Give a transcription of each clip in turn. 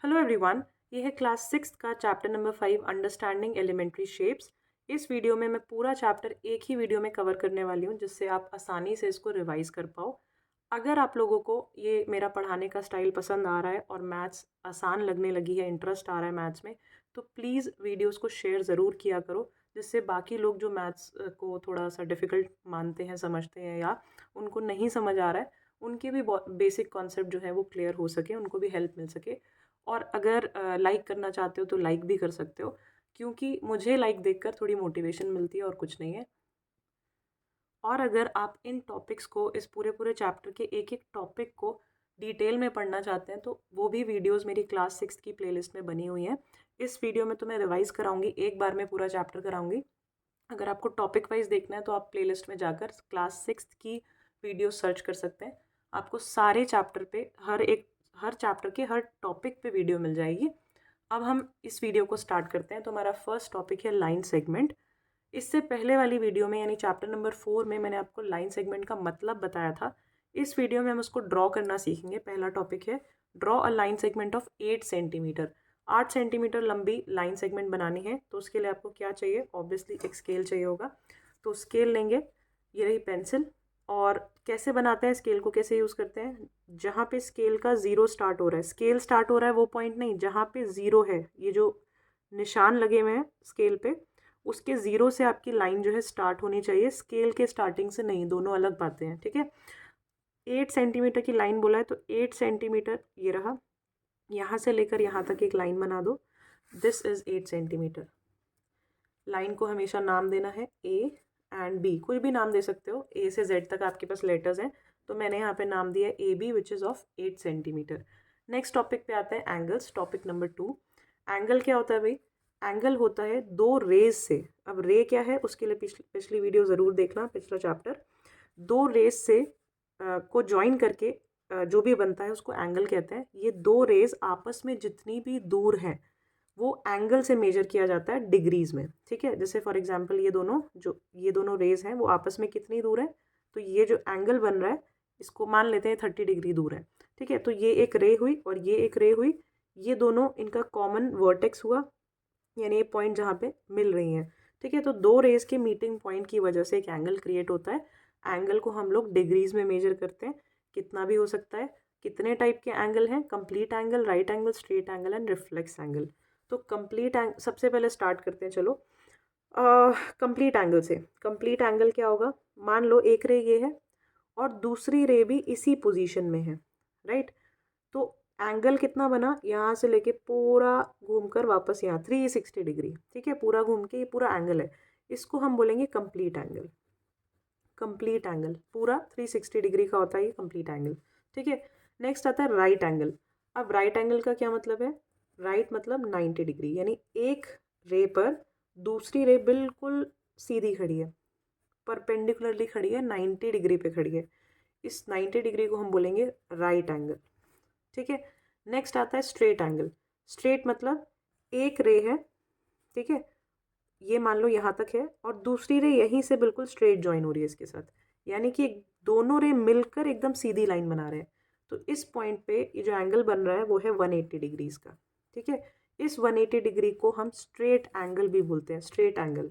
Hello everyone, ये है class 6 का chapter number 5 understanding elementary shapes. इस वीडियो में मैं पूरा चैप्टर एक ही वीडियो में कवर करने वाली हूँ, जिससे आप आसानी से इसको रिवाइज कर पाओ। अगर आप लोगों को ये मेरा पढ़ाने का स्टाइल पसंद आ रहा है और मैथ्स आसान लगने लगी है, इंटरेस्ट आ रहा है मैथ्स में, तो प्लीज़ वीडियोज़ को शेयर ज़रूर किया करो, जिससे बाकी लोग जो मैथ्स को थोड़ा सा डिफ़िकल्ट मानते हैं, समझते हैं या उनको नहीं समझ आ रहा है, उनके भी बेसिक कॉन्सेप्ट जो है वो क्लियर हो सके, उनको भी हेल्प मिल सके। और अगर लाइक करना चाहते हो तो लाइक भी कर सकते हो, क्योंकि मुझे लाइक देखकर थोड़ी मोटिवेशन मिलती है और कुछ नहीं है। और अगर आप इन टॉपिक्स को, इस पूरे पूरे चैप्टर के एक एक टॉपिक को डिटेल में पढ़ना चाहते हैं, तो वो भी वीडियोस मेरी क्लास 6 की प्लेलिस्ट में बनी हुई हैं। इस वीडियो में तो मैं रिवाइज़ कराऊंगी, एक बार में पूरा चैप्टर कराऊंगी। अगर आपको टॉपिक वाइज देखना है तो आप प्लेलिस्ट में जाकर क्लास 6 की वीडियो सर्च कर सकते हैं। आपको सारे चैप्टर पे हर चैप्टर के हर टॉपिक पे वीडियो मिल जाएगी। अब हम इस वीडियो को स्टार्ट करते हैं। तो हमारा फर्स्ट टॉपिक है लाइन सेगमेंट। इससे पहले वाली वीडियो में यानी चैप्टर नंबर 4 में मैंने आपको लाइन सेगमेंट का मतलब बताया था। इस वीडियो में हम उसको ड्रॉ करना सीखेंगे। पहला टॉपिक है draw a line segment of 8 centimetre. 8 centimetre लंबी लाइन सेगमेंट बनानी है, तो उसके लिए आपको क्या चाहिए? ऑब्वियसली एक स्केल चाहिए होगा। तो स्केल लेंगे, ये रही पेंसिल। और कैसे बनाते हैं स्केल को, कैसे यूज़ करते हैं? जहाँ पे स्केल का ज़ीरो स्टार्ट हो रहा है, स्केल स्टार्ट हो रहा है वो पॉइंट नहीं, जहाँ पे ज़ीरो है, ये जो निशान लगे हुए हैं स्केल पे, उसके ज़ीरो से आपकी लाइन जो है स्टार्ट होनी चाहिए, स्केल के स्टार्टिंग से नहीं। दोनों अलग बातें हैं, ठीक है। 8 सेंटीमीटर की लाइन बोला है, तो 8 सेंटीमीटर ये रहा, यहाँ से लेकर यहाँ तक एक लाइन बना दो। This is 8 centimetre. लाइन को हमेशा नाम देना है ए एंड बी, कोई भी नाम दे सकते हो। ए से जेड तक आपके पास लेटर्स हैं, तो मैंने यहाँ पे नाम दिया है A B, which is of 8 centimetre. Next topic पे आते हैं एंगल्स, टॉपिक नंबर 2। एंगल क्या होता है भाई? एंगल होता है दो रेज से। अब रे क्या है उसके लिए पिछली वीडियो ज़रूर देखना, पिछला चैप्टर। दो रेज से को ज्वाइन करके जो भी बनता है उसको एंगल कहते हैं। ये दो रेज आपस में जितनी भी दूर हैं वो एंगल से मेजर किया जाता है डिग्रीज में, ठीक है। जैसे फॉर एग्जांपल ये दोनों रेज हैं वो आपस में कितनी दूर है, तो ये जो एंगल बन रहा है इसको मान लेते हैं 30 डिग्री दूर है, ठीक है। तो ये एक रे हुई और ये एक रे हुई, ये दोनों इनका कॉमन वर्टेक्स हुआ, यानी ये पॉइंट जहाँ पे मिल रही हैं, ठीक है। तो दो रेज के मीटिंग पॉइंट की वजह से एक एंगल क्रिएट होता है। एंगल को हम लोग डिग्रीज में मेजर करते हैं, कितना भी हो सकता है। कितने टाइप के एंगल हैं? Complete angle, right angle, straight angle and reflex angle. तो कंप्लीट एंगल सबसे पहले स्टार्ट करते हैं, चलो। कंप्लीट एंगल से। कंप्लीट एंगल क्या होगा? मान लो एक रे ये है और दूसरी रे भी इसी पोजीशन में है, राइट। तो एंगल कितना बना? यहाँ से लेके पूरा घूमकर वापस यहाँ 360 डिग्री, ठीक है। पूरा घूम के ये पूरा एंगल है, इसको हम बोलेंगे कंप्लीट एंगल। कंप्लीट एंगल पूरा 360 डिग्री का होता है ये कंप्लीट एंगल, ठीक है। नेक्स्ट आता है राइट एंगल। अब राइट एंगल का क्या मतलब है? राइट मतलब 90 डिग्री, यानी एक रे पर दूसरी रे बिल्कुल सीधी खड़ी है, परपेंडिकुलरली खड़ी है, 90 डिग्री पे खड़ी है। इस 90 डिग्री को हम बोलेंगे राइट एंगल, ठीक है। नेक्स्ट आता है स्ट्रेट एंगल। स्ट्रेट मतलब एक रे है, ठीक है, ये मान लो यहाँ तक है और दूसरी रे यहीं से बिल्कुल स्ट्रेट ज्वाइन हो रही है इसके साथ, यानी कि दोनों रे मिलकर एकदम सीधी लाइन बना रहे हैं। तो इस पॉइंट पे ये जो एंगल बन रहा है वो है 180 डिग्रीज का, ठीक है। इस 180 डिग्री को हम स्ट्रेट एंगल भी बोलते हैं, स्ट्रेट एंगल,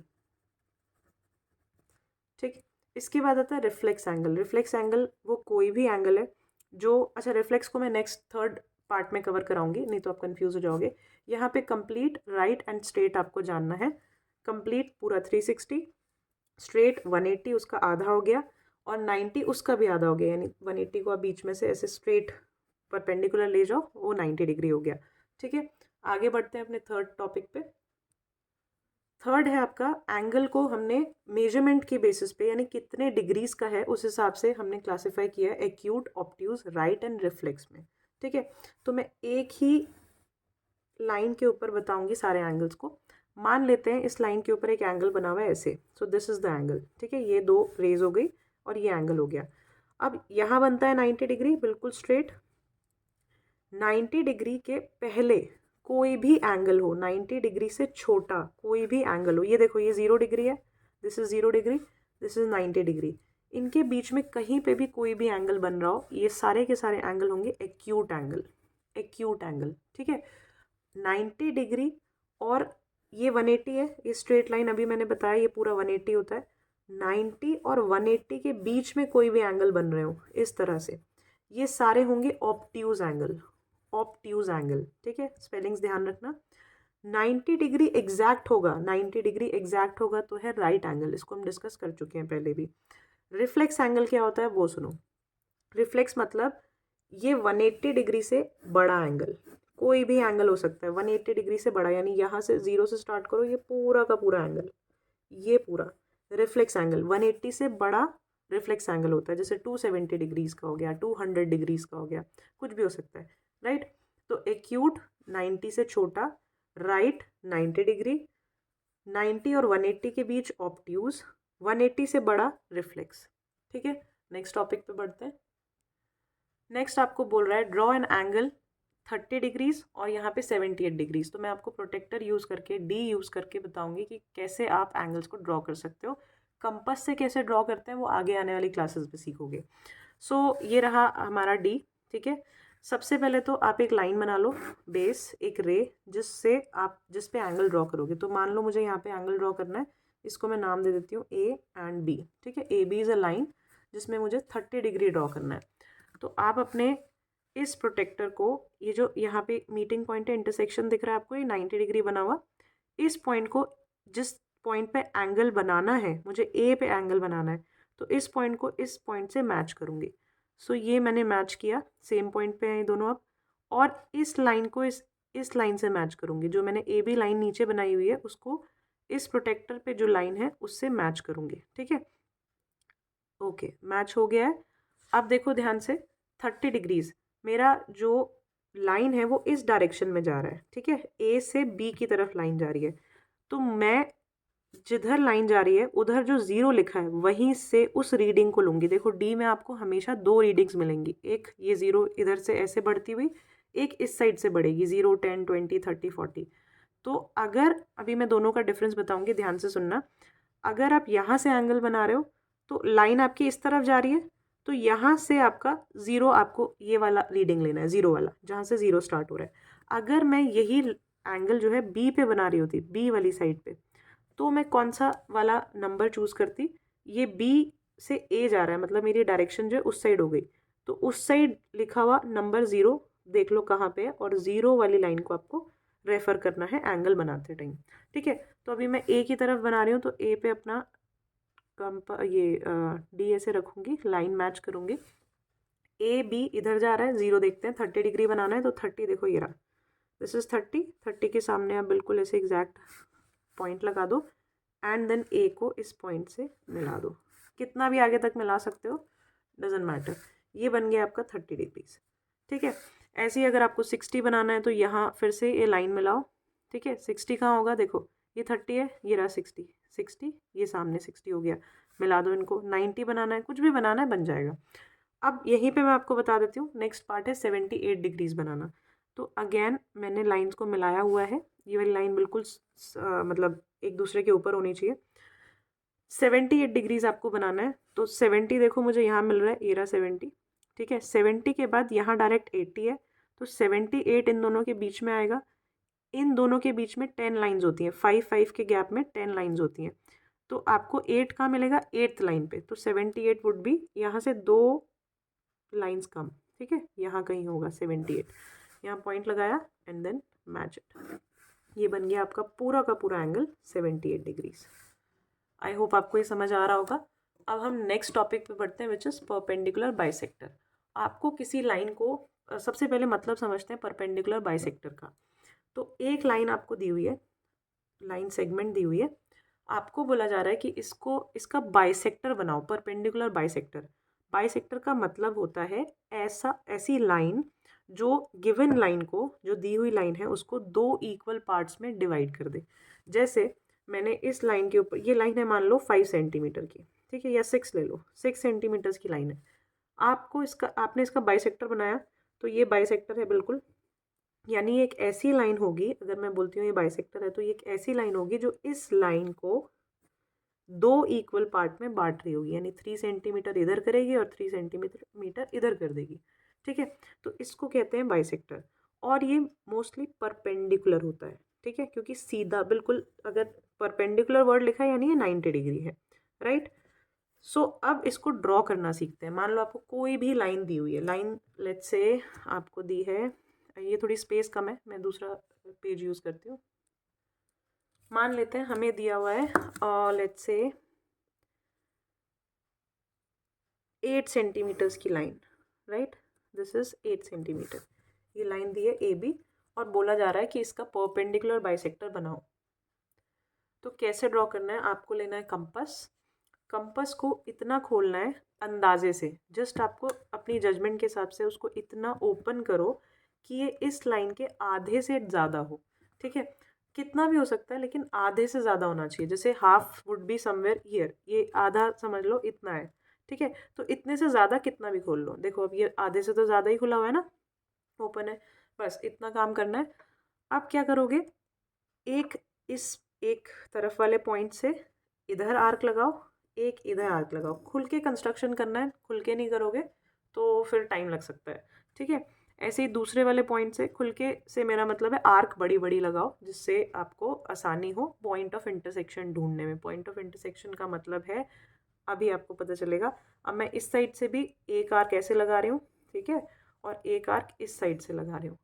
ठीक। इसके बाद आता है रिफ्लेक्स एंगल। रिफ्लेक्स एंगल वो कोई भी एंगल है जो, अच्छा रिफ्लेक्स को मैं नेक्स्ट थर्ड पार्ट में कवर कराऊंगी, नहीं तो आप कंफ्यूज हो जाओगे। यहाँ पे कंप्लीट, राइट एंड स्ट्रेट आपको जानना है। कंप्लीट पूरा 360, स्ट्रेट 180 उसका आधा हो गया, और 90 उसका भी आधा हो गया, यानी 180 को आप बीच में से ऐसे स्ट्रेट परपेंडिकुलर ले जाओ, वो 90 डिग्री हो गया, ठीक है। आगे बढ़ते हैं अपने थर्ड टॉपिक पे। थर्ड है आपका एंगल को हमने मेजरमेंट के बेसिस पे, यानी कितने डिग्रीज का है उस हिसाब से हमने क्लासिफाई किया है acute, obtuse, right and reflex में, ठीक है। तो मैं एक ही लाइन के ऊपर बताऊंगी सारे एंगल्स को। मान लेते हैं इस लाइन के ऊपर एक एंगल बना हुआ है ऐसे, so this is the angle, ठीक है। ये दो रेज हो गई और ये एंगल हो गया। अब यहाँ बनता है 90 डिग्री बिल्कुल स्ट्रेट। 90 डिग्री के पहले कोई भी एंगल हो, 90 डिग्री से छोटा कोई भी एंगल हो, ये देखो ये 0 डिग्री है, this is 0 degree, this is 90 degree, इनके बीच में कहीं पे भी कोई भी एंगल बन रहा हो, ये सारे के सारे एंगल होंगे एक्यूट एंगल, एक्यूट एंगल, ठीक है। 90 डिग्री और ये 180 है, ये स्ट्रेट लाइन अभी मैंने बताया ये पूरा 180 होता है। 90 और 180 के बीच में कोई भी एंगल बन रहे हो इस तरह से, ये सारे होंगे ऑब्ट्यूज एंगल, ऑब्ट्यूज एंगल, ठीक है। स्पेलिंग्स ध्यान रखना। 90 डिग्री एग्जैक्ट होगा, 90 डिग्री एग्जैक्ट होगा तो है राइट एंगल, इसको हम डिस्कस कर चुके हैं पहले भी। रिफ्लेक्स एंगल क्या होता है वो सुनो। रिफ्लेक्स मतलब ये 180 डिग्री से बड़ा एंगल, कोई भी एंगल हो सकता है 180 डिग्री से बड़ा, यानी यहाँ से 0 से स्टार्ट करो, ये पूरा का पूरा एंगल, ये पूरा रिफ्लेक्स एंगल 180 से बड़ा रिफ्लेक्स एंगल होता है। जैसे 270 डिग्रीज का हो गया, 200 डिग्रीज का हो गया, कुछ भी हो सकता है, राइट। तो एक्यूट 90 से छोटा, राइट 90 डिग्री, 90 और 180 के बीच ऑब्ट्यूज, 180 से बड़ा रिफ्लेक्स, ठीक है। नेक्स्ट टॉपिक पे बढ़ते हैं। नेक्स्ट आपको बोल रहा है ड्रॉ एन एंगल 30 डिग्रीज और यहाँ पे 78 डिग्रीज। तो मैं आपको प्रोटेक्टर यूज़ करके, डी यूज़ करके बताऊंगी कि कैसे आप एंगल्स को ड्रॉ कर सकते हो। कंपास से कैसे ड्रॉ करते हैं वो आगे आने वाली क्लासेस में सीखोगे। सो ये रहा हमारा डी, ठीक है। सबसे पहले तो आप एक लाइन बना लो, बेस एक रे, जिस पे एंगल ड्रॉ करोगे। तो मान लो मुझे यहाँ पे एंगल ड्रॉ करना है, इसको मैं नाम दे देती हूँ ए एंड बी, ठीक है। A B is a line जिसमें मुझे 30 डिग्री ड्रॉ करना है। तो आप अपने इस प्रोटेक्टर को, ये जो यहाँ पे मीटिंग पॉइंट है, इंटरसेक्शन दिख रहा है आपको, ये 90 डिग्री बना हुआ, इस पॉइंट को, जिस पॉइंट पे एंगल बनाना है मुझे, ए पे एंगल बनाना है, तो इस पॉइंट को इस पॉइंट से मैच करूँगी। सो ये मैंने मैच किया, सेम पॉइंट पे हैं ये दोनों अब। और इस लाइन को इस लाइन से मैच करूँगी, जो मैंने ए बी लाइन नीचे बनाई हुई है उसको इस प्रोटेक्टर पे जो लाइन है उससे मैच करूँगी, ठीक है। ओके, मैच हो गया है। अब देखो ध्यान से, 30 डिग्रीज मेरा जो लाइन है वो इस डायरेक्शन में जा रहा है, ठीक है। ए से बी की तरफ लाइन जा रही है, तो मैं जिधर लाइन जा रही है उधर जो 0 लिखा है वहीं से उस रीडिंग को लूँगी। देखो डी में आपको हमेशा 2 रीडिंग्स मिलेंगी, एक ये 0 इधर से ऐसे बढ़ती हुई, एक इस साइड से बढ़ेगी, 0 10 20 30 40। तो अगर अभी मैं दोनों का डिफरेंस बताऊंगी, ध्यान से सुनना। अगर आप यहाँ से एंगल बना रहे हो तो लाइन आपकी इस तरफ जा रही है, तो यहाँ से आपका 0, आपको ये वाला रीडिंग लेना है, 0 वाला, जहाँ से 0 स्टार्ट हो रहा है। अगर मैं यही एंगल जो है बी पे बना रही होती, बी वाली साइड पे, तो मैं कौन सा वाला नंबर चूज़ करती, ये बी से ए जा रहा है, मतलब मेरी डायरेक्शन जो है उस साइड हो गई, तो उस साइड लिखा हुआ नंबर 0 देख लो कहाँ पे है, और 0 वाली लाइन को आपको रेफर करना है एंगल बनाते टाइम, ठीक है। तो अभी मैं ए की तरफ बना रही हूँ, तो ए पे अपना ये डी ऐसे रखूँगी, लाइन मैच करूँगी। ए बी इधर जा रहा है, 0 देखते हैं, 30 डिग्री बनाना है, तो 30 देखो ये रहा, दिस इज 30 के सामने आप बिल्कुल ऐसे एग्जैक्ट पॉइंट लगा दो एंड देन ए को इस पॉइंट से मिला दो, कितना भी आगे तक मिला सकते हो, डजेंट मैटर। ये बन गया आपका 30 डिग्रीज, ठीक है। ऐसे ही अगर आपको 60 बनाना है तो यहाँ फिर से ये लाइन मिलाओ, ठीक है। 60 कहाँ होगा, देखो ये 30 है, ये रहा 60, ये सामने 60 हो गया, मिला दो इनको। 90 बनाना है, कुछ भी बनाना है, बन जाएगा। अब यहीं पे मैं आपको बता देती हूँ, नेक्स्ट पार्ट है 78 डिग्रीज बनाना। तो अगेन मैंने लाइंस को मिलाया हुआ है, ये वाली लाइन बिल्कुल मतलब एक दूसरे के ऊपर होनी चाहिए। 78 डिग्रीज आपको बनाना है, तो 70 देखो मुझे यहाँ मिल रहा है, ये रहा 70, ठीक है। 70 के बाद यहाँ डायरेक्ट 80 है, तो 78 इन दोनों के बीच में आएगा। इन दोनों के बीच में 10 लाइन्स होती हैं, 5 के गैप में 10 लाइन्स होती हैं, तो आपको 8 कहाँ मिलेगा, 8th लाइन पे। तो 78 वुड बी यहाँ से 2 लाइन्स कम, ठीक है, यहाँ कहीं होगा 78। यहाँ पॉइंट लगाया एंड देन मैच इट, ये बन गया आपका पूरा का पूरा एंगल 78 डिग्रीज। आई होप आपको ये समझ आ रहा होगा। अब हम नेक्स्ट टॉपिक पे बढ़ते हैं, विच इज़ परपेंडिकुलर बाइसेक्टर। आपको किसी लाइन को सबसे पहले मतलब समझते हैं परपेंडिकुलर बाइसेक्टर का। तो एक लाइन आपको दी हुई है, लाइन सेगमेंट दी हुई है, आपको बोला जा रहा है कि इसका बाइसेक्टर बनाओ, परपेंडिकुलर बाइसेक्टर। बाइसेक्टर का मतलब होता है ऐसी लाइन जो गिवन लाइन को, जो दी हुई लाइन है उसको 2 इक्वल पार्ट्स में डिवाइड कर दे। जैसे मैंने इस लाइन के ऊपर, ये लाइन है मान लो 5 सेंटीमीटर की, ठीक है, या 6 ले लो, 6 सेंटीमीटर्स की लाइन है। आपने इसका बाइसेक्टर बनाया, तो ये बाइसेक्टर है बिल्कुल, यानी एक ऐसी लाइन होगी, अगर मैं बोलती हूँ ये बाइसेक्टर है, तो ये एक ऐसी लाइन होगी जो इस लाइन को 2 इक्वल पार्ट में बांट रही होगी, यानी 3 सेंटीमीटर इधर करेगी और 3 सेंटीमीटर इधर कर देगी, ठीक है। तो इसको कहते हैं बाइसेक्टर। और ये मोस्टली परपेंडिकुलर होता है, ठीक है, क्योंकि सीधा बिल्कुल अगर परपेंडिकुलर वर्ड लिखा है यानी ये 90 डिग्री है, राइट। सो अब इसको ड्रॉ करना सीखते हैं। मान लो आपको कोई भी लाइन दी हुई है, लाइन लेट्स से आपको दी है, ये थोड़ी स्पेस कम है, मैं दूसरा पेज यूज़ करती हूँ। मान लेते हैं हमें दिया हुआ है लेट्स से 8 सेंटीमीटर्स की line, right, this is 8 centimetre. ये लाइन दी है ए बी और बोला जा रहा है कि इसका परपेंडिकुलर बाइसेक्टर बनाओ। तो कैसे ड्रॉ करना है, आपको लेना है कंपास। कंपास को इतना खोलना है अंदाजे से, जस्ट आपको अपनी जजमेंट के हिसाब से उसको इतना ओपन करो कि ये इस लाइन के आधे से ज़्यादा हो, ठीक है। कितना भी हो सकता है लेकिन आधे से ज़्यादा होना चाहिए, जैसे half would be somewhere here, ये आधा समझ लो इतना है, ठीक है। तो इतने से ज़्यादा कितना भी खोल लो, देखो अब ये आधे से तो ज़्यादा ही खुला हुआ है ना, ओपन है, बस इतना काम करना है। अब क्या करोगे, एक इस एक तरफ वाले पॉइंट से इधर आर्क लगाओ, एक इधर आर्क लगाओ। खुल के कंस्ट्रक्शन करना है, खुल के नहीं करोगे तो फिर टाइम लग सकता है, ठीक है। ऐसे ही दूसरे वाले पॉइंट से, खुल के से मेरा मतलब है आर्क बड़ी बड़ी लगाओ, जिससे आपको आसानी हो पॉइंट ऑफ इंटरसेक्शन ढूंढने में। पॉइंट ऑफ इंटरसेक्शन का मतलब है, अभी आपको पता चलेगा। अब मैं इस साइड से भी एक आर्क ऐसे लगा रही हूँ, ठीक है, और एक आर्क इस साइड से लगा रही हूँ।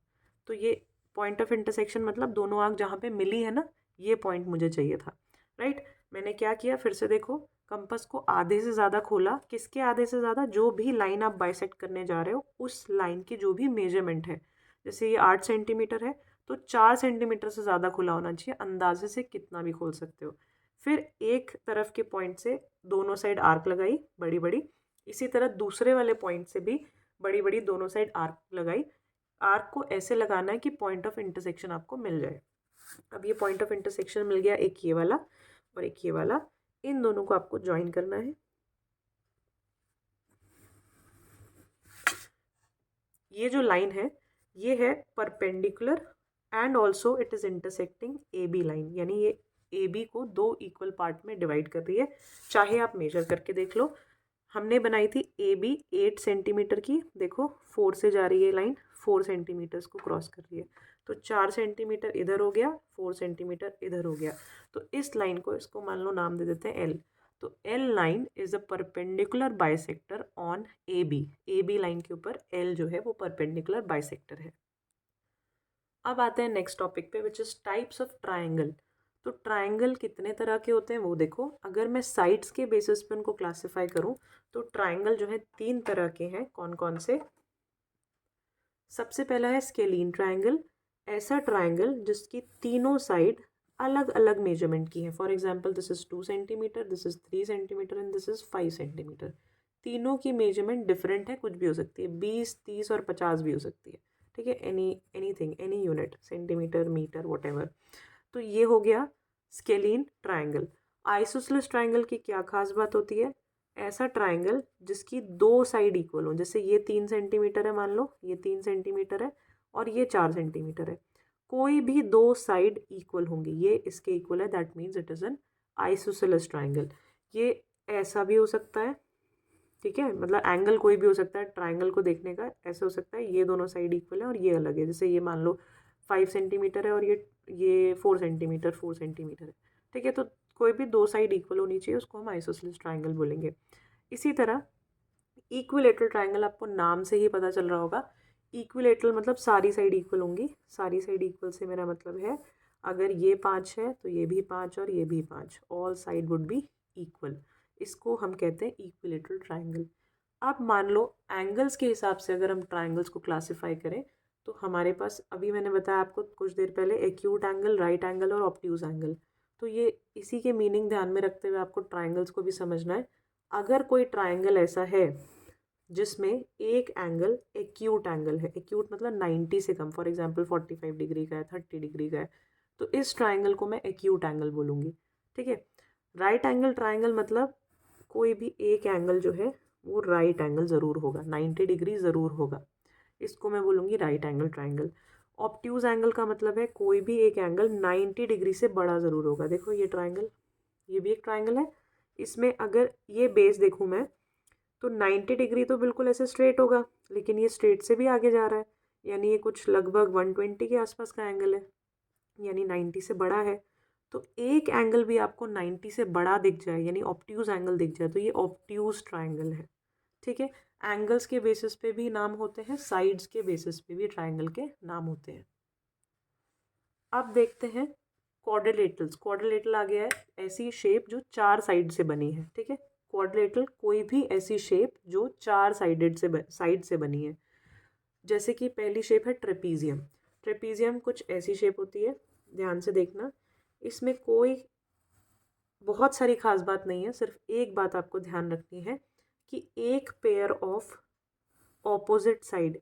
तो ये पॉइंट ऑफ इंटरसेक्शन मतलब दोनों आर्क जहाँ पे मिली है ना, ये पॉइंट मुझे चाहिए था, राइट। मैंने क्या किया, फिर से देखो, कंपास को आधे से ज़्यादा खोला। किसके आधे से ज़्यादा, जो भी लाइन आप बाइसेक्ट करने जा रहे हो उस लाइन की जो भी मेजरमेंट है। जैसे ये 8 सेंटीमीटर है तो 4 सेंटीमीटर से ज़्यादा खुला होना चाहिए, अंदाजे से कितना भी खोल सकते हो। फिर एक तरफ के पॉइंट से दोनों साइड आर्क लगाई बड़ी बड़ी, इसी तरह दूसरे वाले पॉइंट से भी बड़ी बड़ी दोनों साइड आर्क लगाई। आर्क को ऐसे लगाना है कि पॉइंट ऑफ इंटरसेक्शन आपको मिल जाए। अब ये पॉइंट ऑफ इंटरसेक्शन मिल गया, एक ये वाला और एक ये वाला, इन दोनों को आपको ज्वाइन करना है। ये जो लाइन है ये है perpendicular and also it is intersecting A B line, यानी ये ए बी को दो इक्वल पार्ट में डिवाइड कर रही है। चाहे आप मेजर करके देख लो, हमने बनाई थी ए बी 8 सेंटीमीटर की, देखो 4 से जा रही है लाइन, 4 सेंटीमीटर्स को क्रॉस कर रही है, तो 4 सेंटीमीटर इधर हो गया, 4 सेंटीमीटर इधर हो गया। तो इस लाइन को, इसको मान लो नाम दे देते हैं एल। तो L line is a perpendicular bisector on A B. A B line के ऊपर एल जो है वो परपेंडिकुलर बाइसेक्टर है। अब आते हैं नेक्स्ट टॉपिक पे, which is types of triangle. तो ट्राइंगल कितने तरह के होते हैं वो देखो। अगर मैं साइड्स के बेसिस पे उनको क्लासिफाई करूं तो ट्राइंगल जो है 3 तरह के हैं। कौन कौन से, सबसे पहला है स्केलीन ट्राइंगल। ऐसा ट्राइंगल जिसकी तीनों साइड अलग अलग मेजरमेंट की है। For example this is 2 centimetre, this is 3 centimetre and this is 5 centimetre. तीनों की मेजरमेंट डिफरेंट है, कुछ भी हो सकती है, 20, 30 और 50 भी हो सकती है, ठीक है, anything, any unit, centimetre, metre, whatever. तो ये हो गया स्केलीन ट्राइंगल। आइसोसेलेस ट्राइंगल की क्या खास बात होती है, ऐसा ट्राइंगल जिसकी दो साइड इक्वल हो। जैसे ये 3 सेंटीमीटर है, मान लो ये 3 सेंटीमीटर है और ये 4 सेंटीमीटर है, कोई भी दो साइड इक्वल होंगी, ये इसके इक्वल है, that means it is an isosceles triangle. ये ऐसा भी हो सकता है, ठीक है, मतलब एंगल कोई भी हो सकता है ट्राइंगल को देखने का। ऐसे हो सकता है ये दोनों साइड इक्वल है और ये अलग है, जैसे ये मान लो 5 सेंटीमीटर है और ये 4 सेंटीमीटर, 4 सेंटीमीटर है, ठीक है। तो कोई भी दो साइड इक्वल होनी चाहिए, उसको हम आइसोसेलेस ट्राइंगल बोलेंगे। इसी तरह इक्विलेटरल ट्राइंगल, आपको नाम से ही पता चल रहा होगा, इक्विलेटरल मतलब सारी साइड इक्वल होंगी। सारी साइड इक्वल से मेरा मतलब है अगर ये 5 है तो ये भी 5 और ये भी 5, all side would be equal. इसको हम कहते हैं इक्विलेटरल ट्राइंगल। अब मान लो एंगल्स के हिसाब से अगर हम ट्राइंगल्स को क्लासिफाई करें तो हमारे पास, अभी मैंने बताया आपको कुछ देर पहले, एक्यूट एंगल, राइट एंगल और ऑब्ट्यूज एंगल। तो ये इसी के मीनिंग ध्यान में रखते हुए आपको ट्राइंगल्स को भी समझना है। अगर कोई ट्राइंगल ऐसा है जिसमें एक एंगल एक्यूट एंगल है, एक्यूट मतलब 90 से कम, फॉर एग्जांपल 45 डिग्री का है, 30 डिग्री का है, तो इस ट्राइंगल को मैं एक्यूट एंगल बोलूँगी, ठीक है। राइट एंगल ट्राइंगल मतलब कोई भी एक एंगल जो है वो राइट एंगल ज़रूर होगा, 90 डिग्री ज़रूर होगा, इसको मैं बोलूँगी right angle triangle. Obtuse angle का मतलब है कोई भी एक एंगल 90 डिग्री से बड़ा ज़रूर होगा। देखो ये ट्राइंगल, ये भी एक ट्राइंगल है, इसमें अगर ये बेस देखूँ मैं तो 90 डिग्री तो बिल्कुल ऐसे स्ट्रेट होगा, लेकिन ये स्ट्रेट से भी आगे जा रहा है, यानी ये कुछ लगभग 120 के आसपास का एंगल है, यानी 90 से बड़ा है। तो एक एंगल भी आपको 90 से बड़ा दिख जाए, यानी ऑब्ट्यूज एंगल दिख जाए, तो ये ऑब्ट्यूज ट्राइंगल है। ठीक है, एंगल्स के बेसिस पे भी नाम होते हैं, साइड्स के बेसिस पे भी ट्राइंगल के नाम होते हैं। अब देखते हैं क्वाड्रिलेटरल्स। क्वाड्रिलेटरल आ गया है ऐसी शेप जो 4 साइड से बनी है। ठीक है, क्वाड्रिलेटरल कोई भी ऐसी शेप जो 4 साइड से बनी है। जैसे कि पहली शेप है ट्रेपीजियम। ट्रेपीजियम कुछ ऐसी शेप होती है, ध्यान से देखना। इसमें कोई बहुत सारी खास बात नहीं है, सिर्फ एक बात आपको ध्यान रखनी है कि एक पेयर ऑफ ऑपोजिट साइड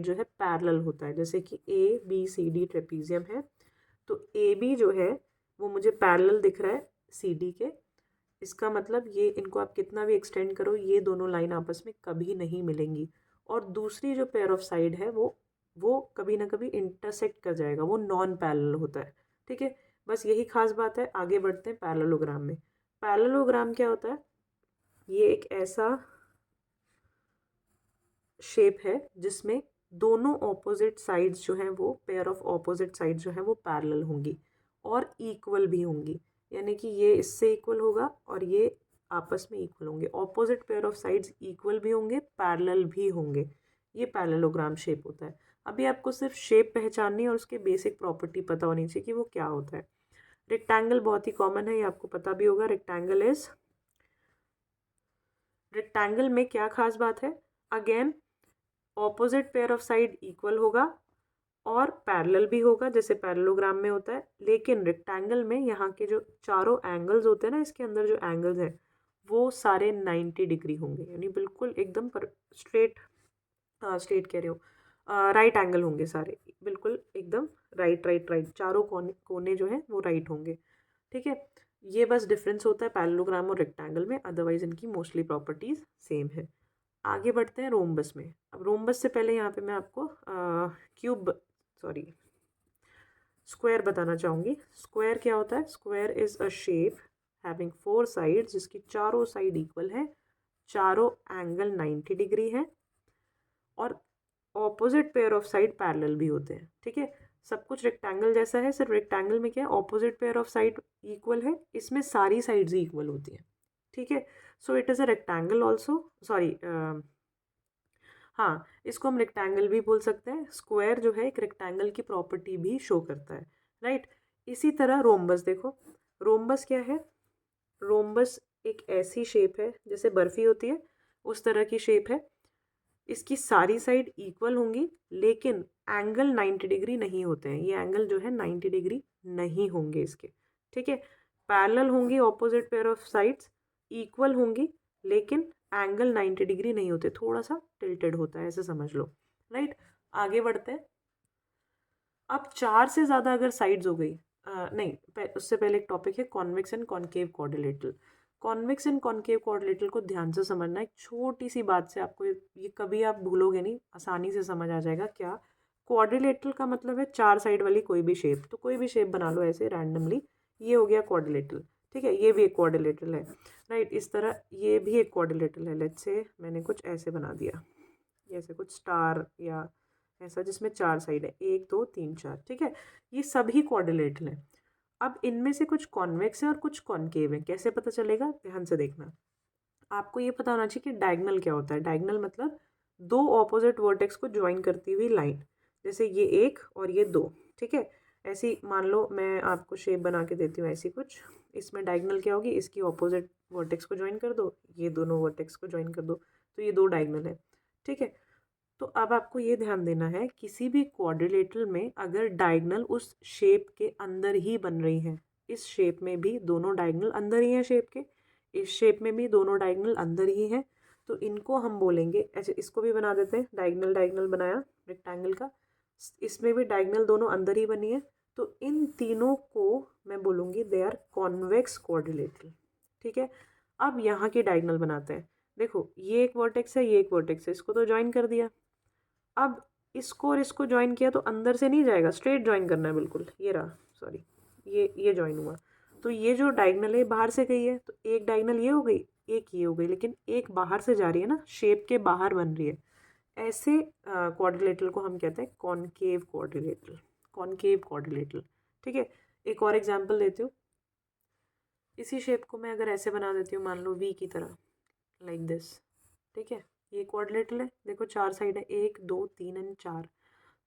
जो है पैरेलल होता है। जैसे कि ABCD ट्रेपीजियम है, तो AB जो है वो मुझे पैरेलल दिख रहा है CD के। इसका मतलब ये, इनको आप कितना भी एक्सटेंड करो, ये दोनों लाइन आपस में कभी नहीं मिलेंगी। और दूसरी जो पेयर ऑफ साइड है वो कभी ना कभी इंटरसेक्ट कर जाएगा, वो नॉन पैरेलल होता है। ठीक है, बस यही खास बात है। आगे बढ़ते हैं पैरेललोग्राम में। पैरेललोग्राम क्या होता है? ये एक ऐसा शेप है जिसमें दोनों ऑपोजिट साइड्स जो हैं वो, पेयर ऑफ ऑपोजिट साइड्स जो हैं वो पैरेलल होंगी और इक्वल भी होंगी। यानी कि ये इससे इक्वल होगा और ये आपस में इक्वल होंगे। Opposite pair of sides equal भी होंगे, पैरेलल भी होंगे। ये पैरेललोग्राम शेप होता है। अभी आपको सिर्फ शेप पहचाननी है और उसके बेसिक प्रॉपर्टी पता होनी चाहिए कि वो क्या होता है। रेक्टेंगल बहुत ही कॉमन है, ये आपको पता भी होगा। रेक्टेंगल में क्या खास बात है? Again opposite pair of side equal होगा और पैरेलल भी होगा, जैसे पैरेललोग्राम में होता है। लेकिन रेक्टेंगल में यहाँ के जो चारों एंगल्स होते हैं ना, इसके अंदर जो एंगल्स हैं वो सारे 90 डिग्री होंगे, यानी बिल्कुल एकदम पर स्ट्रेट कह रहे हो, राइट एंगल होंगे सारे, बिल्कुल एकदम राइट। चारों कोने जो हैं वो राइट होंगे। ठीक है, ये बस डिफरेंस होता है पैरेललोग्राम और रेक्टेंगल में, अदरवाइज इनकी मोस्टली प्रॉपर्टीज सेम है। आगे बढ़ते हैं रोम्बस में। अब रोम्बस से पहले यहाँ पे मैं आपको स्क्वायर बताना चाहूँगी। स्क्वायर क्या होता है? Square is a shape having 4 sides, जिसकी चारों साइड इक्वल है, चारों एंगल 90 डिग्री है और opposite pair of side parallel भी होते हैं। ठीक है, सब कुछ रेक्टेंगल जैसा है, सिर्फ रेक्टेंगल में क्या है, opposite pair of side equal है, इसमें सारी साइड्स ही इक्वल होती हैं। ठीक है, so it is a rectangle also, sorry हाँ, इसको हम रेक्टेंगल भी बोल सकते हैं। स्क्वायर जो है एक रेक्टेंगल की प्रॉपर्टी भी शो करता है, राइट। इसी तरह रोम्बस देखो, रोम्बस क्या है? रोम्बस एक ऐसी शेप है जैसे बर्फी होती है, उस तरह की शेप है। इसकी सारी साइड इक्वल होंगी लेकिन एंगल 90 डिग्री नहीं होते हैं, ये एंगल जो है 90 डिग्री नहीं होंगे इसके। ठीक है, पैरेलल होंगी opposite pair of sides, equal होंगी लेकिन एंगल 90 डिग्री नहीं होते, थोड़ा सा टिल्टेड होता है, ऐसे समझ लो, राइट। आगे बढ़ते हैं। अब 4 से ज़्यादा अगर साइड्स हो गई, नहीं उससे पहले एक टॉपिक है convex and concave quadrilateral. Convex and concave quadrilateral को ध्यान से समझना। एक छोटी सी बात से आपको ये कभी आप भूलोगे नहीं, आसानी से समझ आ जाएगा। क्या? क्वाड्रिलेटरल का मतलब है 4 साइड वाली कोई भी शेप, तो कोई भी शेप बना लो ऐसे रैंडमली, ये हो गया क्वाड्रिलेटरल। ठीक है, ये भी एक क्वाड्रिलेटरल है, राइट। इस तरह ये भी एक क्वाड्रिलेटरल है। लेट्स से मैंने कुछ ऐसे बना दिया, जैसे कुछ स्टार या ऐसा, जिसमें 4 साइड है, 1 2 3 4। ठीक है, ये सभी क्वाड्रिलेटरल हैं। अब इनमें से कुछ कॉन्वेक्स हैं और कुछ कॉन्केव हैं। कैसे पता चलेगा? ध्यान से देखना। आपको ये पता होना चाहिए कि डायगोनल क्या होता है। डायगोनल मतलब दो ऑपोजिट वर्टेक्स को ज्वाइन करती हुई लाइन, जैसे ये 1 और ये 2। ठीक है, ऐसी मान लो मैं आपको शेप बना के देती हूँ ऐसी कुछ। इसमें डायगोनल क्या होगी? इसकी ऑपोजिट वर्टेक्स को ज्वाइन कर दो, ये दोनों वर्टेक्स को ज्वाइन कर दो, तो ये 2 डायगोनल है। ठीक है, तो अब आपको ये ध्यान देना है, किसी भी क्वाड्रिलेटरल में अगर डायगोनल उस शेप के अंदर ही बन रही हैं, इस शेप में भी दोनों डायगोनल अंदर ही हैं शेप के, इस शेप में भी दोनों डायगोनल अंदर ही हैं, तो इनको हम बोलेंगे ऐसे। इसको भी बना देते हैं, डायगोनल बनाया रेक्टेंगल का, इसमें भी डायगोनल दोनों अंदर ही बनी है, तो इन तीनों को मैं बोलूँगी दे आर कॉन्वेक्स क्वाड्रिलेटरल। ठीक है, अब यहाँ की डायगोनल बनाते हैं। देखो, ये एक वर्टेक्स है, ये एक वर्टेक्स है, इसको तो ज्वाइन कर दिया। अब इसको और इसको ज्वाइन किया तो अंदर से नहीं जाएगा, स्ट्रेट ज्वाइन करना है बिल्कुल। ये रहा, सॉरी, ये ज्वाइन हुआ, तो ये जो डायगोनल है बाहर से गई है, तो एक डायगोनल ये हो गई, एक ये हो गई, लेकिन एक बाहर से जा रही है ना, शेप के बाहर बन रही है। ऐसे क्वाड्रिलेटरल को हम कहते हैं कॉनकेव क्वाड्रिलेटरल, कॉनकेव क्वाड्रिलेटरल। ठीक है, एक और एग्जांपल देती हूँ। इसी शेप को मैं अगर ऐसे बना देती हूँ, मान लो वी की तरह, लाइक दिस। ठीक है, ये क्वाड्रिलेटरल है, देखो 4 साइड है, 1 2 3 एंड 4।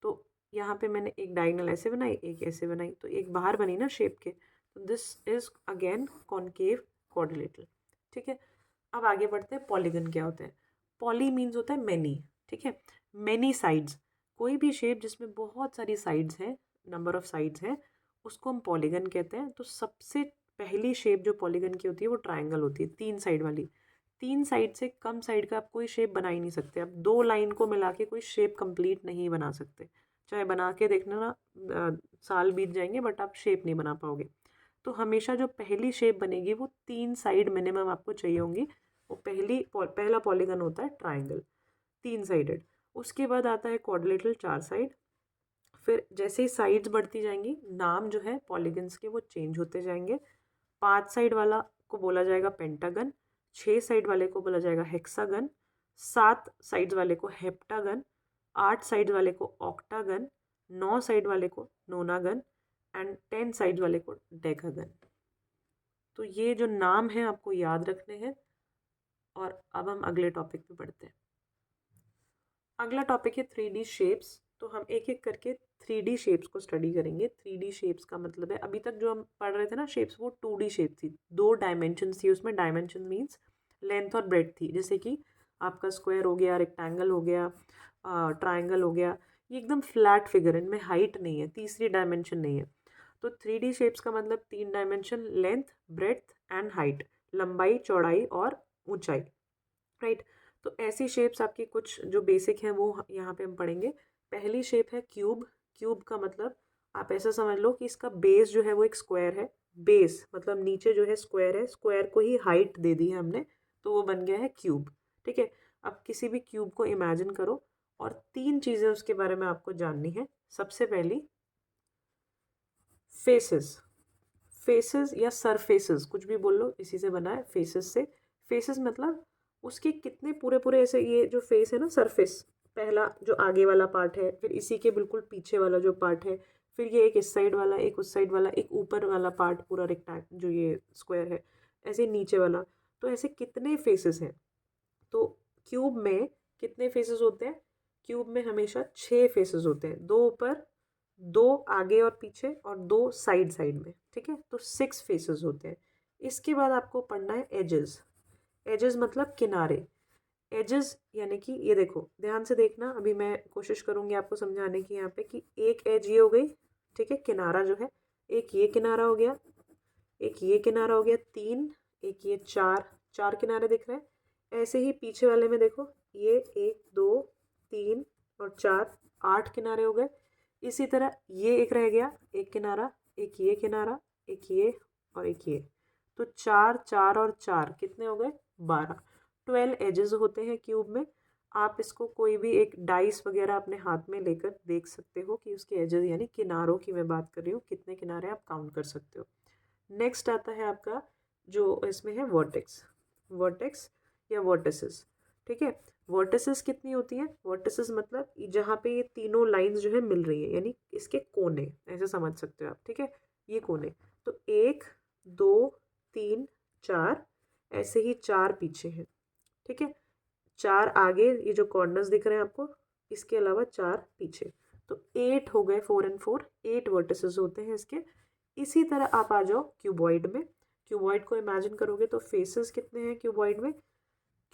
तो यहाँ पे मैंने एक डायगोनल ऐसे बनाई, एक ऐसे बनाई, तो एक बाहर बनी ना शेप के, तो this is again concave quadrilateral. ठीक है, अब आगे बढ़ते हैं। पॉलीगन क्या होते हैं? पॉली मीन्स होता है मैनी। ठीक है, मैनी साइड्स, कोई भी शेप जिसमें बहुत सारी साइड्स हैं, नंबर ऑफ साइड्स हैं, उसको हम पॉलीगन कहते हैं। तो सबसे पहली शेप जो पॉलीगन की होती है वो ट्राइंगल होती है, 3 साइड वाली। 3 साइड से कम साइड का आप कोई शेप बना ही नहीं सकते। आप 2 लाइन को मिला के कोई शेप कंप्लीट नहीं बना सकते, चाहे बना के देखना ना, साल बीत जाएंगे बट आप शेप नहीं बना पाओगे। तो हमेशा जो पहली शेप बनेगी वो 3 साइड मिनिमम आपको चाहिए होंगी। वो पहला पॉलीगन होता है ट्राइंगल, 3 साइडेड। उसके बाद आता है क्वाड्रिलेटरल, 4 साइड। फिर जैसे ही साइड्स बढ़ती जाएंगी, नाम जो है पॉलीगन्स के वो चेंज होते जाएंगे। 5 साइड वाला को बोला जाएगा पेंटागन, 6 साइड वाले को बोला जाएगा हेक्सागन, 7 साइड वाले को हेप्टागन, 8 साइड वाले को ऑक्टागन, 9 साइड वाले को नोनागन एंड 10 साइड वाले को डेकागन। तो ये जो नाम है आपको याद रखने हैं। और अब हम अगले टॉपिक पे बढ़ते हैं। अगला टॉपिक है 3D शेप्स। तो हम एक एक करके 3D शेप्स को स्टडी करेंगे। 3D शेप्स का मतलब है, अभी तक जो हम पढ़ रहे थे ना शेप्स, वो 2D शेप थी, 2 डायमेंशन थी उसमें। डायमेंशन मीन्स लेंथ और ब्रेड्थ थी, जैसे कि आपका स्क्वायर हो गया, रेक्टेंगल हो गया, ट्राइंगल हो गया। ये एकदम फ्लैट फिगर है, इनमें हाइट नहीं है, तीसरी डायमेंशन नहीं है। तो 3D शेप्स का मतलब 3 dimension, length, breadth and height, लंबाई, चौड़ाई और ऊंचाई। राइट, तो ऐसी शेप्स आपकी कुछ जो बेसिक हैं वो यहाँ पे हम पढ़ेंगे। पहली शेप है क्यूब। क्यूब का मतलब आप ऐसा समझ लो कि इसका बेस जो है वो एक स्क्वायर है। बेस मतलब नीचे जो है स्क्वायर है, स्क्वायर को ही हाइट दे दी है हमने, तो वो बन गया है क्यूब। ठीक है, अब किसी भी क्यूब को इमेजिन करो और 3 चीज़ें उसके बारे में आपको जाननी है। सबसे पहली, फेसेस। फेसेस या सरफेसेस, कुछ भी बोल लो, इसी से बना है फेसेस से। फेसेस मतलब उसके कितने पूरे पूरे ऐसे, ये जो फेस है ना, सरफेस, पहला जो आगे वाला पार्ट है, फिर इसी के बिल्कुल पीछे वाला जो पार्ट है, फिर ये एक इस साइड वाला, एक उस साइड वाला, एक ऊपर वाला पार्ट पूरा रेक्टेंगल जो ये स्क्वायर है, ऐसे नीचे वाला। तो ऐसे कितने फेसेस हैं? तो क्यूब में कितने फेसेस होते हैं? क्यूब में हमेशा 6 फेसेस होते हैं, 2 ऊपर, 2 आगे और पीछे और 2 साइड साइड में। ठीक है, तो 6 फेसेस होते हैं। इसके बाद आपको पढ़ना है एजेस। एजेस मतलब किनारे। एजेस यानी कि ये देखो, ध्यान से देखना, अभी मैं कोशिश करूंगी आपको समझाने की यहाँ पे कि एक एज ये हो गई, ठीक है, किनारा जो है, एक ये किनारा हो गया, एक ये किनारा हो गया, 3, एक ये 4, 4 किनारे दिख रहे हैं। ऐसे ही पीछे वाले में देखो, ये 1 2 3 और 4, 8 किनारे हो गए। इसी तरह ये एक रह गया, एक किनारा, एक ये किनारा, एक ये और एक ये। तो 4 4 और 4 कितने हो गए? 12। 12 एजेस होते हैं क्यूब में। आप इसको कोई भी एक डाइस वगैरह अपने हाथ में लेकर देख सकते हो कि उसके एजेस, यानी किनारों की मैं बात कर रही हूँ, कितने किनारे आप काउंट कर सकते हो। नेक्स्ट आता है आपका जो इसमें है वर्टेक्स। वर्टेक्स या वर्टिसेस। ठीक है, वर्टिसेस कितनी होती हैं? वर्टिसेस मतलब जहाँ पे ये तीनों लाइंस जो है मिल रही है, यानी इसके कोने, ऐसे समझ सकते हो आप। ठीक है, ये कोने। तो 1 2 3 4, ऐसे ही 4 पीछे हैं। ठीक है, 4 आगे, ये जो कॉर्नर्स दिख रहे हैं आपको, इसके अलावा 4 पीछे। तो 8 हो गए, 4 एंड 4, 8 वर्टिसेस होते हैं इसके। इसी तरह आप आ जाओ क्यूबॉइड में। क्यूबॉइड को इमेजिन करोगे तो फेसेस कितने हैं क्यूबॉइड में?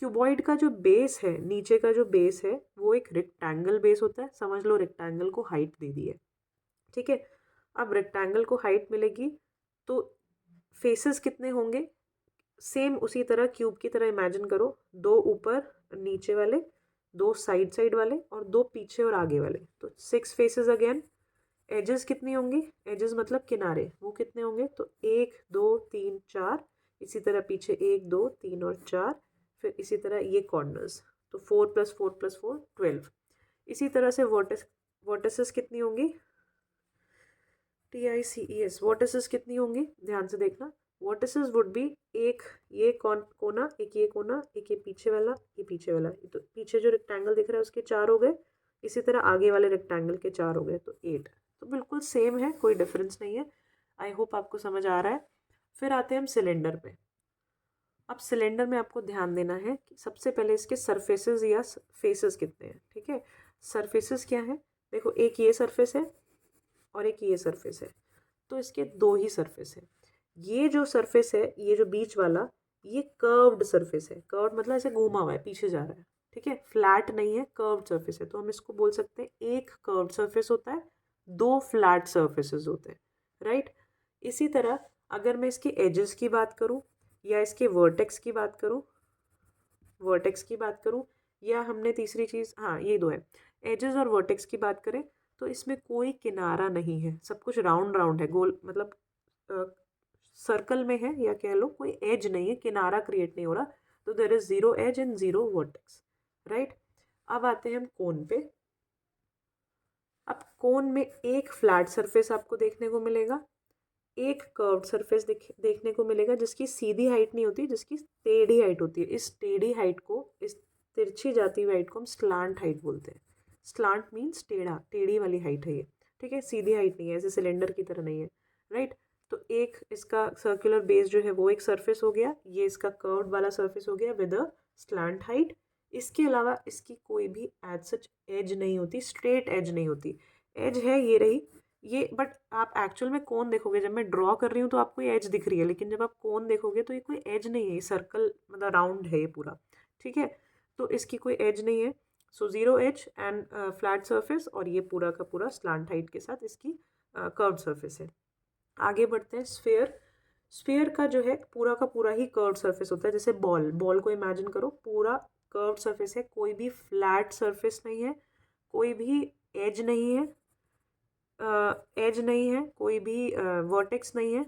क्यूबॉइड का जो बेस है, नीचे का जो बेस है, वो एक रेक्टेंगल बेस होता है। समझ लो रेक्टेंगल को हाइट दे दी है। ठीक है, अब रेक्टेंगल को हाइट मिलेगी तो फेसेस कितने होंगे? सेम उसी तरह क्यूब की तरह इमेजिन करो, 2 ऊपर नीचे वाले, 2 साइड साइड वाले और 2 पीछे और आगे वाले। तो 6 फेसेस अगेन। एजेस कितनी होंगी? एजेस मतलब किनारे, वो कितने होंगे? तो 1 2 3 4, इसी तरह पीछे 1 2 3 और 4, फिर इसी तरह ये कॉर्नर्स। तो 4 + 4 + 4 12। इसी तरह से वर्टिसेस कितनी होंगी? TICES। वर्टिसेस कितनी होंगी? ध्यान से देखना, वर्टिसेस वुड बी एक ये कोना, एक ये कोना, एक ये पीछे वाला, ये पीछे वाला। तो पीछे जो रेक्टेंगल दिख रहा है उसके 4 हो गए, इसी तरह आगे वाले रेक्टेंगल के 4 हो गए, तो 8। तो बिल्कुल सेम है, कोई डिफरेंस नहीं है। आई होप आपको समझ आ रहा है। फिर आते हैं हम सिलेंडर पे। अब सिलेंडर में आपको ध्यान देना है कि सबसे पहले इसके सरफेसेस या फेसेस कितने हैं। ठीक है, सरफेसेस क्या है, देखो एक ये सरफेस है और एक ये सरफेस है, तो इसके 2 ही सरफेस है। ये जो सरफेस है, ये जो बीच वाला, ये कर्व्ड सरफेस है। कर्व्ड मतलब ऐसे घूमा हुआ है, पीछे जा रहा है। ठीक है, फ्लैट नहीं है, कर्व्ड सरफेस है। तो हम इसको बोल सकते हैं एक कर्व्ड सरफेस होता है, 2 फ्लैट सरफेसेस होते हैं, राइट। इसी तरह अगर मैं इसके एजेस की बात करूं या इसके वर्टेक्स की बात करूं, या हमने तीसरी चीज़, हाँ ये 2 है, एजेस और वर्टेक्स की बात करें, तो इसमें कोई किनारा नहीं है, सब कुछ राउंड राउंड है, गोल मतलब सर्कल में है, या कह लो कोई एज नहीं है, किनारा क्रिएट नहीं हो रहा। तो there is 0 edge and 0 vertex, right. अब आते हैं हम कोन पे। अब कोन में एक फ्लैट सरफेस आपको देखने को मिलेगा, एक कर्व्ड सरफेस देखने को मिलेगा, जिसकी सीधी हाइट नहीं होती, जिसकी टेढ़ी हाइट होती है। इस टेढ़ी हाइट को, इस तिरछी जाती हुई हाइट को हम स्लांट हाइट बोलते हैं। स्लांट मीन्स टेढ़ा, टेढ़ी वाली हाइट है ये। ठीक है, सीधी हाइट नहीं है, ऐसे सिलेंडर की तरह नहीं है, राइट। तो एक इसका सर्कुलर बेस जो है वो एक सरफेस हो गया, ये इसका कर्व्ड वाला सरफेस हो गया विद अ स्लांट हाइट। इसके अलावा इसकी कोई भी एज सच एज नहीं होती, स्ट्रेट एज नहीं होती। एज है ये रही ये, बट आप एक्चुअल में कोन देखोगे, जब मैं ड्रॉ कर रही हूँ तो आपको ये एज दिख रही है, लेकिन जब आप कोन देखोगे तो ये कोई एज नहीं है, ये सर्कल मतलब राउंड है ये पूरा। ठीक है, तो इसकी कोई एज नहीं है। सो 0 एज एंड फ्लैट सरफेस, और ये पूरा का पूरा स्लांट हाइट के साथ इसकी कर्व्ड सरफेस है। आगे बढ़ते हैं स्फेयर। स्फेयर का जो है पूरा का पूरा ही कर्व्ड सरफेस होता है। जैसे बॉल को इमेजिन करो, पूरा कर्व्ड सरफेस है, कोई भी फ्लैट सरफेस नहीं है, कोई भी एज नहीं है, कोई भी वर्टेक्स नहीं है।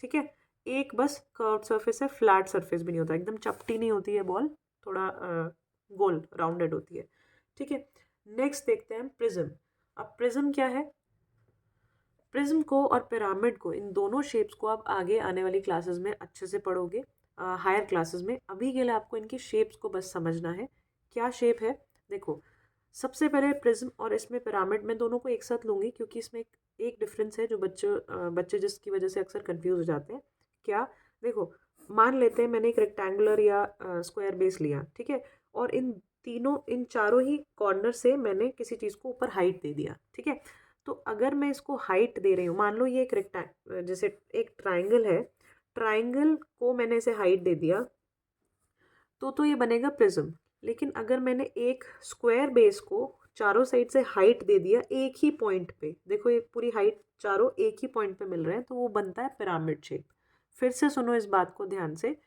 ठीक है, एक बस कर्व्ड सरफेस है, फ्लैट सरफेस भी नहीं होता, एकदम चपटी नहीं होती है बॉल, थोड़ा गोल राउंडेड होती है। ठीक है, नेक्स्ट देखते हैं प्रिज्म। अब प्रिज्म क्या है, प्रिज्म को और पिरामिड को, इन दोनों शेप्स को आप आगे आने वाली क्लासेस में अच्छे से पढ़ोगे, हायर क्लासेस में। अभी के लिए आपको इनकी शेप्स को बस समझना है। क्या शेप है, देखो सबसे पहले प्रिज्म और इसमें पिरामिड, मैं दोनों को एक साथ लूँगी क्योंकि इसमें एक डिफरेंस है जो बच्चे जिसकी वजह से अक्सर कंफ्यूज हो जाते हैं। क्या, देखो मान लेते हैं मैंने एक रेक्टेंगुलर या स्क्वायर बेस लिया, ठीक है, और इन चारों ही कॉर्नर से मैंने किसी चीज़ को ऊपर हाइट दे दिया। ठीक है, तो अगर मैं इसको हाइट दे रही हूँ, मान लो ये एक जैसे एक ट्राइंगल है, ट्राइंगल को मैंने इसे हाइट दे दिया, तो ये बनेगा प्रिज्म। लेकिन अगर मैंने एक स्क्वायर बेस को चारों साइड से हाइट दे दिया एक ही पॉइंट पे, देखो ये पूरी हाइट चारों एक ही पॉइंट पे मिल रहे हैं, तो वो बनता है पिरामिड शेप। फिर से सुनो इस बात को ध्यान से,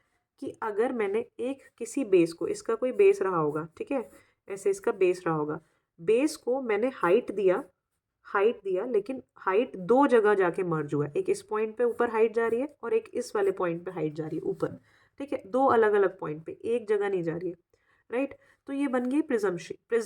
कि अगर मैंने एक किसी बेस को, इसका कोई बेस रहा होगा, ठीक है, ऐसे इसका बेस रहा होगा, बेस को मैंने हाइट दिया, लेकिन हाइट 2 जगह जाके मर्ज हुआ है, एक इस पॉइंट पे ऊपर हाइट जा रही है और एक इस वाले पॉइंट पे हाइट जा रही है ऊपर। ठीक है, 2 अलग अलग पॉइंट पे, एक जगह नहीं जा रही है, राइट। तो ये बन गई प्रिज्म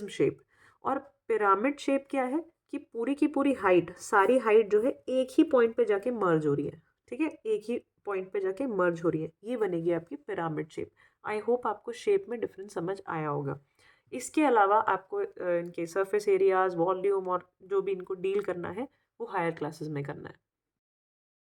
शेप। और पिरामिड शेप क्या है, कि पूरी की पूरी हाइट, सारी हाइट जो है एक ही पॉइंट पे जाके मर्ज हो रही है। ठीक है, एक ही पॉइंट पे जाके मर्ज हो रही है, ये बनेगी आपकी पिरामिड शेप। आई होप आपको शेप में डिफरेंस समझ आया होगा। इसके अलावा आपको इनके सरफेस एरियाज, वॉल्यूम और जो भी इनको डील करना है वो हायर क्लासेस में करना है।